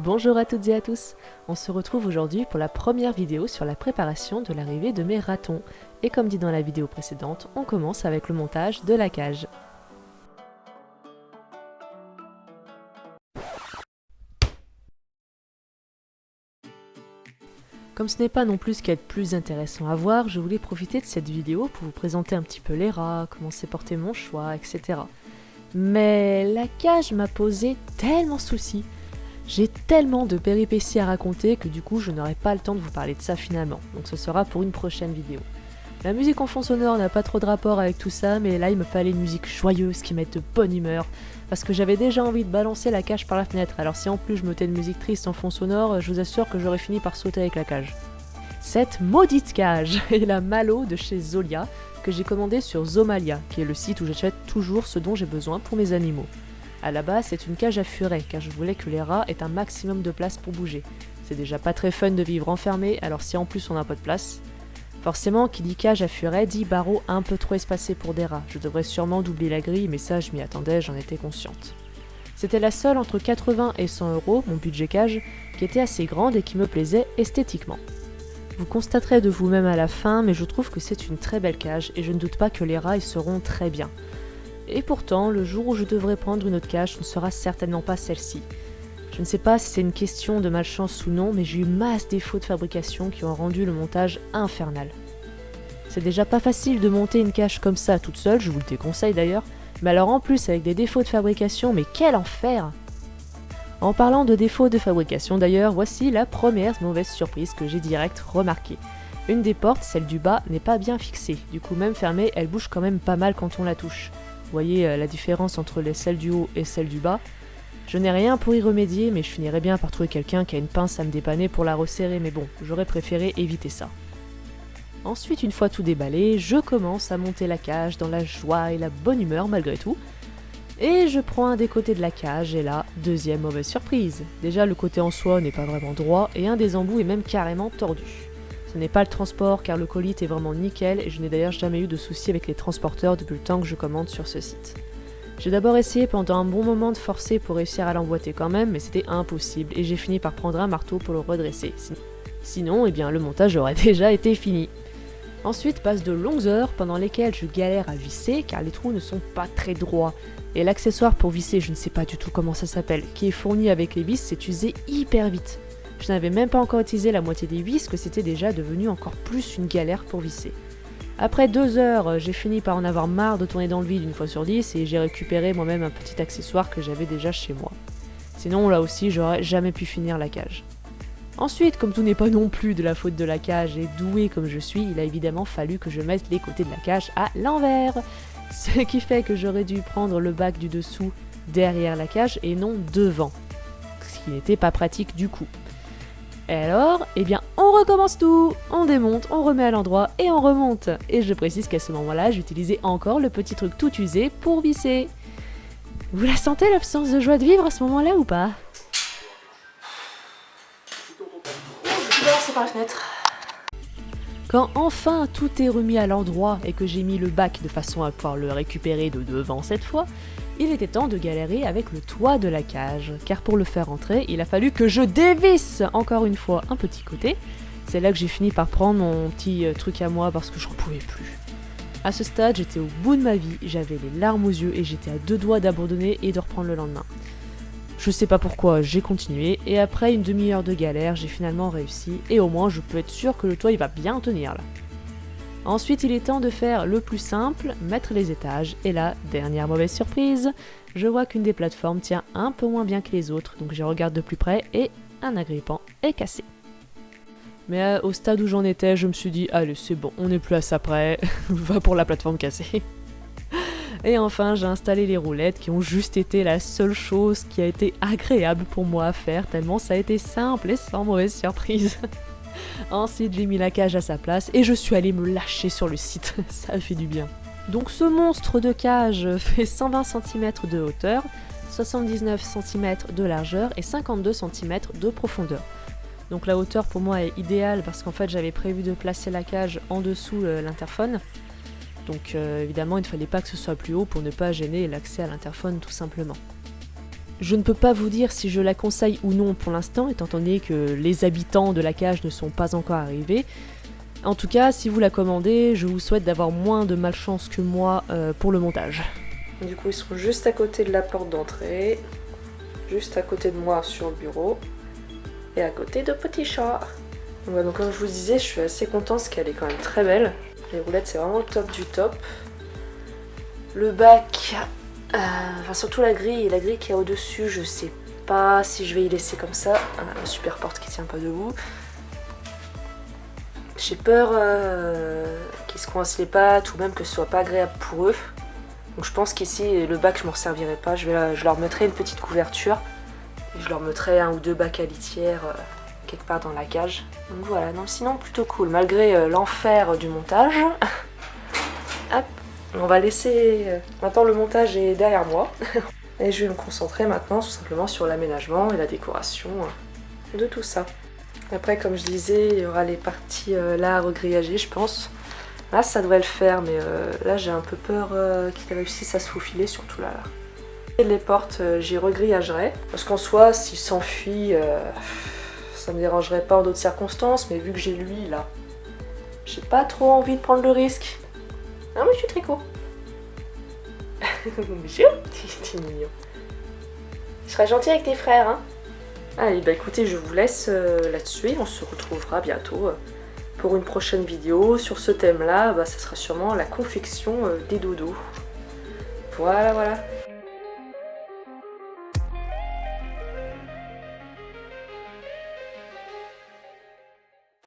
Bonjour à toutes et à tous, on se retrouve aujourd'hui pour la première vidéo sur la préparation de l'arrivée de mes ratons. Et comme dit dans la vidéo précédente, on commence avec le montage de la cage. Comme ce n'est pas non plus ce qu'il y a de plus intéressant à voir, je voulais profiter de cette vidéo pour vous présenter un petit peu les rats, comment s'est porté mon choix, etc. Mais la cage m'a posé tellement de soucis. J'ai tellement de péripéties à raconter que du coup je n'aurai pas le temps de vous parler de ça finalement, donc ce sera pour une prochaine vidéo. La musique en fond sonore n'a pas trop de rapport avec tout ça, mais là il me fallait une musique joyeuse qui mette de bonne humeur, parce que j'avais déjà envie de balancer la cage par la fenêtre, alors si en plus je mettais une musique triste en fond sonore, je vous assure que j'aurais fini par sauter avec la cage. Cette maudite cage est la Malo de chez Zolia, que j'ai commandée sur Zomalia, qui est le site où j'achète toujours ce dont j'ai besoin pour mes animaux. A la base, c'est une cage à furets, car je voulais que les rats aient un maximum de place pour bouger. C'est déjà pas très fun de vivre enfermé, alors si en plus on n'a pas de place... Forcément, qui dit cage à furets dit barreau un peu trop espacé pour des rats. Je devrais sûrement doubler la grille, mais ça je m'y attendais, j'en étais consciente. C'était la seule entre 80 et 100 €, mon budget cage, qui était assez grande et qui me plaisait esthétiquement. Vous constaterez de vous-même à la fin, mais je trouve que c'est une très belle cage, et je ne doute pas que les rats y seront très bien. Et pourtant, le jour où je devrais prendre une autre cage, ce ne sera certainement pas celle-ci. Je ne sais pas si c'est une question de malchance ou non, mais j'ai eu masse défauts de fabrication qui ont rendu le montage infernal. C'est déjà pas facile de monter une cage comme ça toute seule, je vous le déconseille d'ailleurs, mais alors en plus avec des défauts de fabrication, mais quel enfer! En parlant de défauts de fabrication d'ailleurs, voici la première mauvaise surprise que j'ai direct remarquée. Une des portes, celle du bas, n'est pas bien fixée, du coup même fermée, elle bouge quand même pas mal quand on la touche. Vous voyez la différence entre celles du haut et celles du bas. Je n'ai rien pour y remédier, mais je finirais bien par trouver quelqu'un qui a une pince à me dépanner pour la resserrer, mais bon, j'aurais préféré éviter ça. Ensuite, une fois tout déballé, je commence à monter la cage dans la joie et la bonne humeur malgré tout. Et je prends un des côtés de la cage, et là, deuxième mauvaise surprise. Déjà, le côté en soi n'est pas vraiment droit, et un des embouts est même carrément tordu. Ce n'est pas le transport car le colis est vraiment nickel et je n'ai d'ailleurs jamais eu de soucis avec les transporteurs depuis le temps que je commande sur ce site. J'ai d'abord essayé pendant un bon moment de forcer pour réussir à l'emboîter quand même, mais c'était impossible et j'ai fini par prendre un marteau pour le redresser. Sinon, eh bien, le montage aurait déjà été fini. Ensuite passent de longues heures pendant lesquelles je galère à visser car les trous ne sont pas très droits. Et l'accessoire pour visser, je ne sais pas du tout comment ça s'appelle, qui est fourni avec les vis, s'est usé hyper vite. Je n'avais même pas encore utilisé la moitié des vis que c'était déjà devenu encore plus une galère pour visser. Après 2 heures, j'ai fini par en avoir marre de tourner dans le vide une fois sur 10 et j'ai récupéré moi-même un petit accessoire que j'avais déjà chez moi. Sinon là aussi j'aurais jamais pu finir la cage. Ensuite, comme tout n'est pas non plus de la faute de la cage et doué comme je suis, il a évidemment fallu que je mette les côtés de la cage à l'envers. Ce qui fait que j'aurais dû prendre le bac du dessous derrière la cage et non devant. Ce qui n'était pas pratique du coup. Et alors, eh bien, on recommence tout, on démonte, on remet à l'endroit et on remonte. Et je précise qu'à ce moment-là, j'utilisais encore le petit truc tout usé pour visser. Vous la sentez l'absence de joie de vivre à ce moment-là ou pas? C'est par la fenêtre. Quand enfin tout est remis à l'endroit et que j'ai mis le bac de façon à pouvoir le récupérer de devant cette fois, il était temps de galérer avec le toit de la cage, car pour le faire entrer, il a fallu que je dévisse encore une fois un petit côté. C'est là que j'ai fini par prendre mon petit truc à moi parce que j'en pouvais plus. À ce stade, j'étais au bout de ma vie, j'avais les larmes aux yeux et j'étais à 2 doigts d'abandonner et de reprendre le lendemain. Je sais pas pourquoi, j'ai continué et après une demi-heure de galère, j'ai finalement réussi et au moins je peux être sûre que le toit il va bien tenir là. Ensuite, il est temps de faire le plus simple, mettre les étages. Et là, dernière mauvaise surprise, je vois qu'une des plateformes tient un peu moins bien que les autres, donc je regarde de plus près et un agrippant est cassé. Mais au stade où j'en étais, je me suis dit, allez c'est bon, on n'est plus à ça près, va pour la plateforme cassée. Et enfin, j'ai installé les roulettes qui ont juste été la seule chose qui a été agréable pour moi à faire, tellement ça a été simple et sans mauvaise surprise. Ensuite, j'ai mis la cage à sa place et je suis allée me lâcher sur le site, ça fait du bien. Donc ce monstre de cage fait 120 cm de hauteur, 79 cm de largeur et 52 cm de profondeur. Donc la hauteur pour moi est idéale parce qu'en fait j'avais prévu de placer la cage en dessous l'interphone. Donc évidemment il ne fallait pas que ce soit plus haut pour ne pas gêner l'accès à l'interphone tout simplement. Je ne peux pas vous dire si je la conseille ou non pour l'instant, étant donné que les habitants de la cage ne sont pas encore arrivés. En tout cas, si vous la commandez, je vous souhaite d'avoir moins de malchance que moi pour le montage. Du coup, ils sont juste à côté de la porte d'entrée, juste à côté de moi sur le bureau, et à côté de Petit Chat. Donc comme je vous disais, je suis assez contente parce qu'elle est quand même très belle. Les roulettes, c'est vraiment le top du top. Le bac, enfin surtout la grille qui est au-dessus, je sais pas si je vais y laisser comme ça. Super porte qui tient pas debout. J'ai peur qu'ils se coincent les pattes ou même que ce soit pas agréable pour eux. Donc je pense qu'ici, le bac, je m'en servirai pas. Je leur mettrai une petite couverture. Et je leur mettrai 1 ou 2 bacs à litière quelque part dans la cage. Donc voilà, non, sinon plutôt cool, malgré l'enfer du montage. Hop, on va laisser... Maintenant le montage est derrière moi. Et je vais me concentrer maintenant tout simplement sur l'aménagement et la décoration de tout ça. Après, comme je disais, il y aura les parties là à regrillager, je pense. Là, ça devrait le faire, mais là, j'ai un peu peur qu'ils réussissent à se faufiler, surtout là. Et les portes, j'y regrillagerai. Parce qu'en soi, s'il s'enfuit, ça me dérangerait pas en d'autres circonstances, mais vu que j'ai lui, là, j'ai pas trop envie de prendre le risque. Ah, mais je suis tricot. Bonjour, t'es mignon. Je serai gentil avec tes frères, hein. Allez, bah écoutez, je vous laisse là-dessus et on se retrouvera bientôt pour une prochaine vidéo. Sur ce thème-là, bah, ça sera sûrement la confection des dodos. Voilà, voilà.